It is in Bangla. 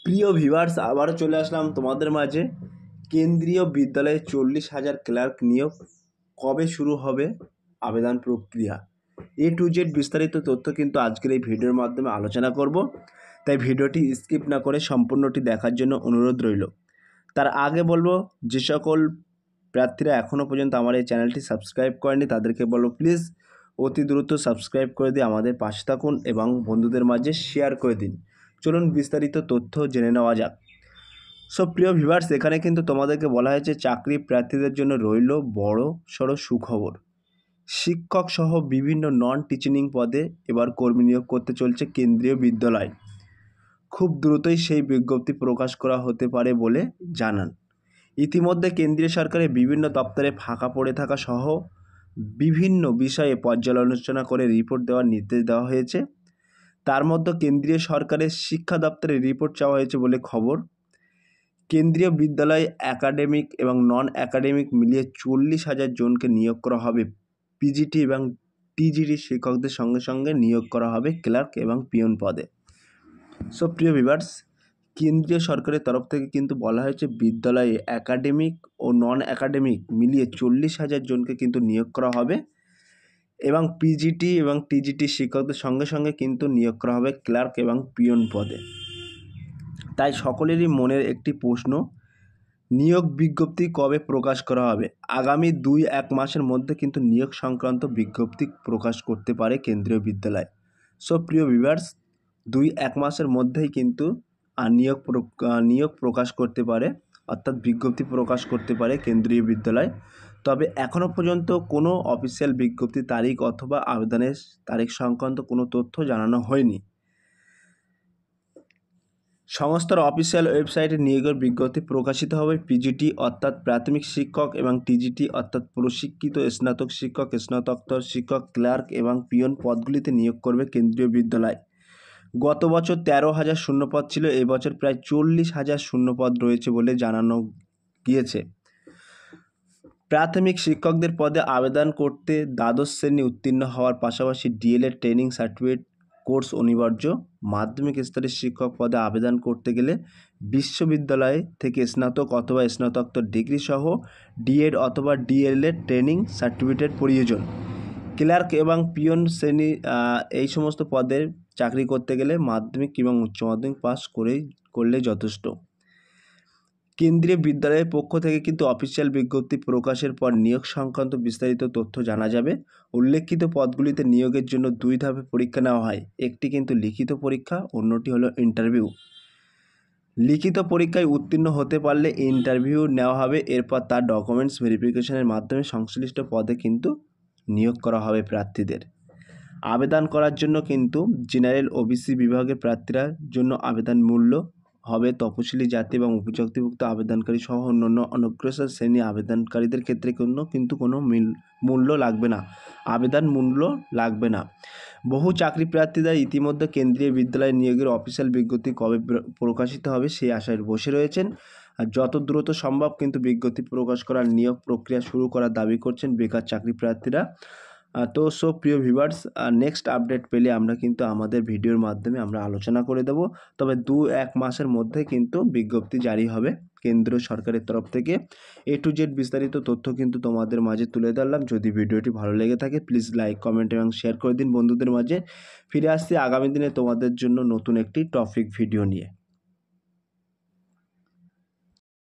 প্রিয় ভিউয়ার্স, আবারও চলে আসলাম তোমাদের মাঝে। কেন্দ্রীয় বিদ্যালয়ে 40,000 ক্লার্ক নিয়োগ কবে শুরু হবে আবেদন প্রক্রিয়া, A to Z বিস্তারিত তথ্য কিন্তু আজকের এই ভিডিওর মাধ্যমে আলোচনা করব। তাই ভিডিওটি স্কিপ না করে সম্পূর্ণটি দেখার জন্য অনুরোধ রইল। তার আগে বলবো, যে সকল প্রার্থীরা এখনও পর্যন্ত আমার এই চ্যানেলটি সাবস্ক্রাইব করেনি তাদেরকে বলবো প্লিজ অতি দ্রুত সাবস্ক্রাইব করে দিয়ে আমাদের পাশে থাকুন এবং বন্ধুদের মাঝে শেয়ার করে দিন। চলুন বিস্তারিত তথ্য জেনে নেওয়া যাক। প্রিয় ভিউয়ার্স, এখানে কিন্তু তোমাদেরকে বলা হয়েছে চাকরি প্রার্থীদের জন্য রইল বড় সড়ো সুখবর। শিক্ষক সহ বিভিন্ন নন টিচিং পদে এবার কর্মী নিয়োগ করতে চলছে কেন্দ্রীয় বিদ্যালয়। খুব দ্রুতই সেই বিজ্ঞপ্তি প্রকাশ করা হতে পারে বলে জানান। ইতিমধ্যে কেন্দ্রীয় সরকারের বিভিন্ন দপ্তরে ফাঁকা পড়ে থাকা সহ বিভিন্ন বিষয়ে পর্যালোচনা করে রিপোর্ট দেওয়ার নির্দেশ দেওয়া হয়েছে। তার মধ্যে কেন্দ্রীয় সরকারের শিক্ষা দপ্তরে রিপোর্ট চাওয়া হয়েছে বলে খবর। কেন্দ্রীয় বিদ্যালয় একাডেমিক এবং নন একাডেমিক মিলিয়ে 40,000 জনকে নিয়োগ করা হবে। পিজিটি এবং টিজিটি শিক্ষকদের সঙ্গে সঙ্গে নিয়োগ করা হবে ক্লার্ক এবং পিয়ন পদে। প্রিয় ভিউয়ার্স, কেন্দ্রীয় সরকারের তরফ থেকে কিন্তু বলা হয়েছে বিদ্যালয়ে একাডেমিক ও নন একাডেমিক মিলিয়ে 40,000 জনকে কিন্তু নিয়োগ করা হবে এবং পিজিটি এবং টিজিটি শিক্ষকদের সঙ্গে সঙ্গে কিন্তু নিয়োগ করা হবে ক্লার্ক এবং পিয়ন পদে। তাই সকলেরই মনের একটি প্রশ্ন, নিয়োগ বিজ্ঞপ্তি কবে প্রকাশ করা হবে? আগামী 2-1 মাসের মধ্যে কিন্তু নিয়োগ সংক্রান্ত বিজ্ঞপ্তি প্রকাশ করতে পারে কেন্দ্রীয় বিদ্যালয়। প্রিয় ভিউয়ার্স, 2-1 মাসের মধ্যেই কিন্তু নিয়োগ প্রকাশ করতে পারে, অর্থাৎ বিজ্ঞপ্তি প্রকাশ করতে পারে কেন্দ্রীয় বিদ্যালয়। তবে এখনও পর্যন্ত কোনো অফিসিয়াল বিজ্ঞপ্তি তারিখ অথবা আবেদনের তারিখ সংক্রান্ত কোনো তথ্য জানানো হয়নি। সংস্থার অফিসিয়াল ওয়েবসাইটে নিয়োগের বিজ্ঞপ্তি প্রকাশিত হবে। পিজিটি অর্থাৎ প্রাথমিক শিক্ষক এবং টিজিটি অর্থাৎ প্রশিক্ষিত স্নাতক শিক্ষক, স্নাতকোত্তর শিক্ষক, ক্লার্ক এবং পিয়ন পদগুলিতে নিয়োগ করবে কেন্দ্রীয় বিদ্যালয়। গত বছর 13,000 শূন্যপদ ছিল, এবছর প্রায় 40,000 শূন্যপদ রয়েছে বলে জানানো গিয়েছে। প্রাথমিক শিক্ষকদের পদে আবেদন করতে দ্বাদশ শ্রেণী উত্তীর্ণ হওয়ার পাশাপাশি ডিএলএড ট্রেনিং সার্টিফিকেট কোর্স অনিবার্য। মাধ্যমিক স্তরের শিক্ষক পদে আবেদন করতে গেলে বিশ্ববিদ্যালয় থেকে স্নাতক অথবা স্নাতকোত্তর ডিগ্রি সহ ডিএড অথবা ডিএলএড ট্রেনিং সার্টিফিকেট প্রয়োজন। ক্লার্ক এবং পিয়ন শ্রেণী এই সমস্ত পদের চাকরি করতে গেলে মাধ্যমিক এবং উচ্চ মাধ্যমিক পাস করলেই যথেষ্ট। কেন্দ্রীয় বিদ্যালয়ের পক্ষ থেকে কিন্তু অফিসিয়াল বিজ্ঞপ্তি প্রকাশের পর নিয়োগ সংক্রান্ত বিস্তারিত তথ্য জানা যাবে। উল্লেখিত পদগুলিতে নিয়োগের জন্য 2 ধাপে পরীক্ষা নেওয়া হয়। একটি কিন্তু লিখিত পরীক্ষা, অন্যটি হলো ইন্টারভিউ। লিখিত পরীক্ষায় উত্তীর্ণ হতে পারলে ইন্টারভিউ নেওয়া হবে, এরপর তার ডকুমেন্টস ভেরিফিকেশনের মাধ্যমে সংশ্লিষ্ট পদে কিন্তু নিয়োগ করা হবে প্রার্থীদের। আবেদন করার জন্য কিন্তু জেনারেল ওবিসি বিভাগের প্রার্থীরা জন্য আবেদন মূল্য হবে তপশিলি জাতি এবং উপজাতিভুক্ত আবেদনকারী সহ অন্যান্য অনগ্রসর শ্রেণী আবেদনকারীদের ক্ষেত্রে কিন্তু কোনো মূল্য লাগবে না, আবেদন মূল্য লাগবে না। বহু চাকরি প্রার্থীরা ইতিমধ্যে কেন্দ্রীয় বিদ্যালয় নিয়োগের অফিসিয়াল বিজ্ঞপ্তি কবে প্রকাশিত হবে সেই আশায় বসে রয়েছেন। আর যত দ্রুত সম্ভব কিন্তু বিজ্ঞপ্তি প্রকাশ করার নিয়োগ প্রক্রিয়া শুরু করার দাবি করছেন বেকার চাকরি প্রার্থীরা। প্রিয় ভিউয়ার্স, নেক্সট আপডেট পেলে আমরা কিন্তু আমাদের ভিডিওর মাধ্যমে আমরা আলোচনা করে দেব। তবে 2-1 মাসের মধ্যে কিন্তু বিজ্ঞপ্তি জারি হবে কেন্দ্রীয় সরকারের তরফ থেকে। A to Z বিস্তারিত তথ্য কিন্তু তোমাদের মাঝে তুলে ধরলাম। যদি ভিডিওটি ভালো লেগে থাকে প্লিজ লাইক, কমেন্ট এবং শেয়ার করে দিন বন্ধুদের মাঝে। ফিরে আসছি আগামী দিনে তোমাদের জন্য নতুন একটি টপিক ভিডিও নিয়ে।